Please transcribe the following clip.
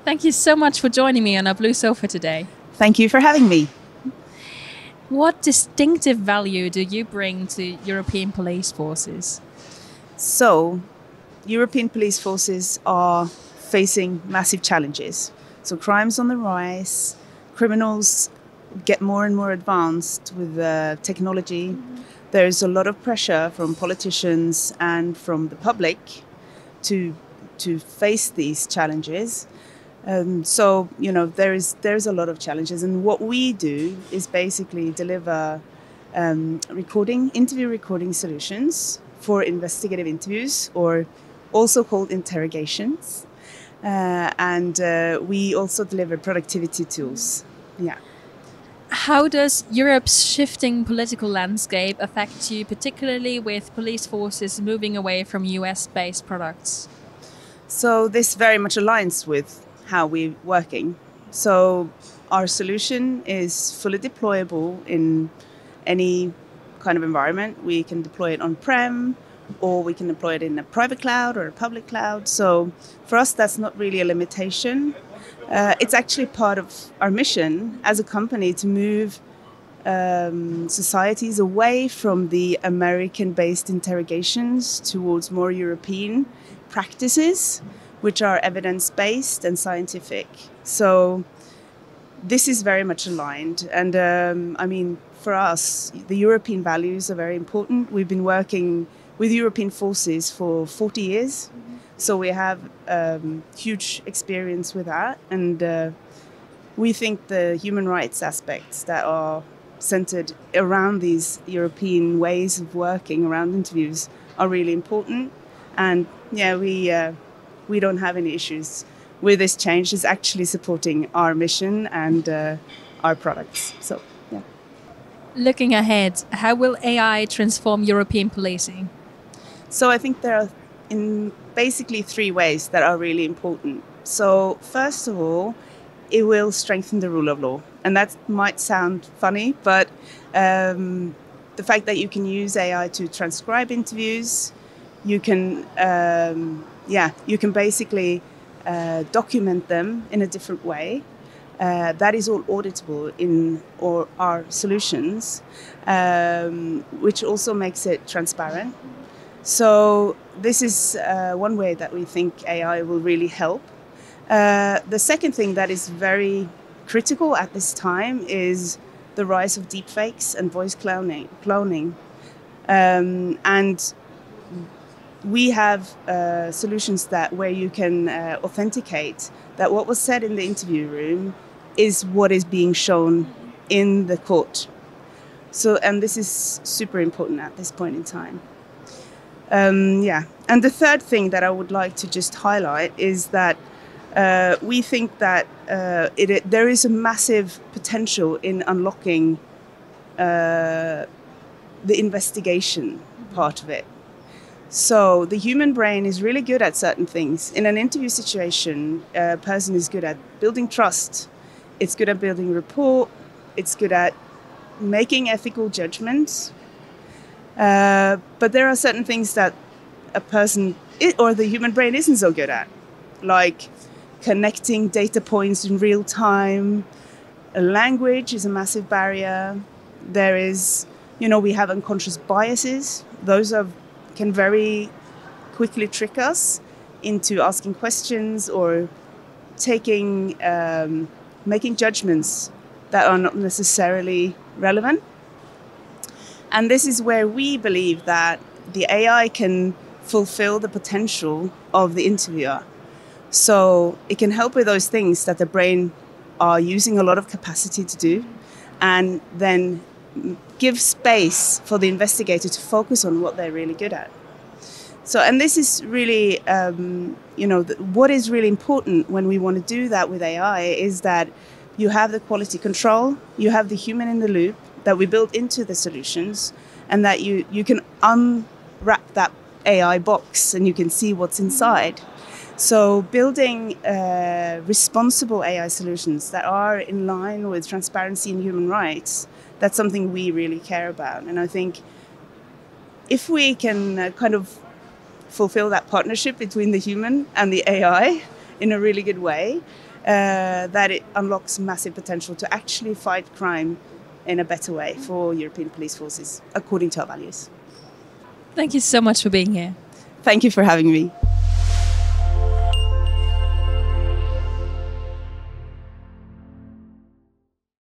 Thank you so much for joining me on our blue sofa today. Thank you for having me. What distinctive value do you bring to European police forces? So, European police forces are facing massive challenges. So, crime's on the rise, criminals get more and more advanced with technology. There's a lot of pressure from politicians and from the public to face these challenges. There's a lot of challenges, and what we do is basically deliver interview recording solutions for investigative interviews, or also called interrogations. We also deliver productivity tools. Yeah. How does Europe's shifting political landscape affect you, particularly with police forces moving away from US-based products? So this very much aligns with how we're working. So our solution is fully deployable in any kind of environment. We can deploy it on-prem, or we can deploy it in a private cloud or a public cloud. So for us, that's not really a limitation. It's actually part of our mission as a company to move societies away from the American-based interrogations towards more European practices, which are evidence-based and scientific. So this is very much aligned. And for us, the European values are very important. We've been working with European forces for 40 years. So we have huge experience with that. And we think the human rights aspects that are centered around these European ways of working around interviews are really important. And we don't have any issues with this change. It's actually supporting our mission and our products. So, yeah. Looking ahead, how will AI transform European policing? So I think there are basically three ways that are really important. So first of all, it will strengthen the rule of law. And that might sound funny, but the fact that you can use AI to transcribe interviews, you can basically document them in a different way. That is all auditable in our solutions, which also makes it transparent. So this is one way that we think AI will really help. The second thing that is very critical at this time is the rise of deepfakes and voice cloning. And we have solutions where you can authenticate that what was said in the interview room is what is being shown in the court. And this is super important at this point in time. And the third thing that I would like to just highlight is that we think that there is a massive potential in unlocking the investigation part of it. So the human brain is really good at certain things. In an interview situation, a person is good at building trust. It's good at building rapport. It's good at making ethical judgments. But there are certain things that a person or the human brain isn't so good at, like connecting data points in real time. Language is a massive barrier. There is, we have unconscious biases. Those can very quickly trick us into asking questions or making judgments that are not necessarily relevant. And this is where we believe that the AI can fulfill the potential of the interviewer. So it can help with those things that the brain are using a lot of capacity to do, and then give space for the investigator to focus on what they're really good at. So, and this is really, what is really important when we want to do that with AI is that you have the quality control, you have the human in the loop that we built into the solutions, and that you can unwrap that AI box and you can see what's inside. So building responsible AI solutions that are in line with transparency and human rights, that's something we really care about. And I think if we can kind of fulfill that partnership between the human and the AI in a really good way, that it unlocks massive potential to actually fight crime in a better way for European police forces, according to our values. Thank you so much for being here. Thank you for having me.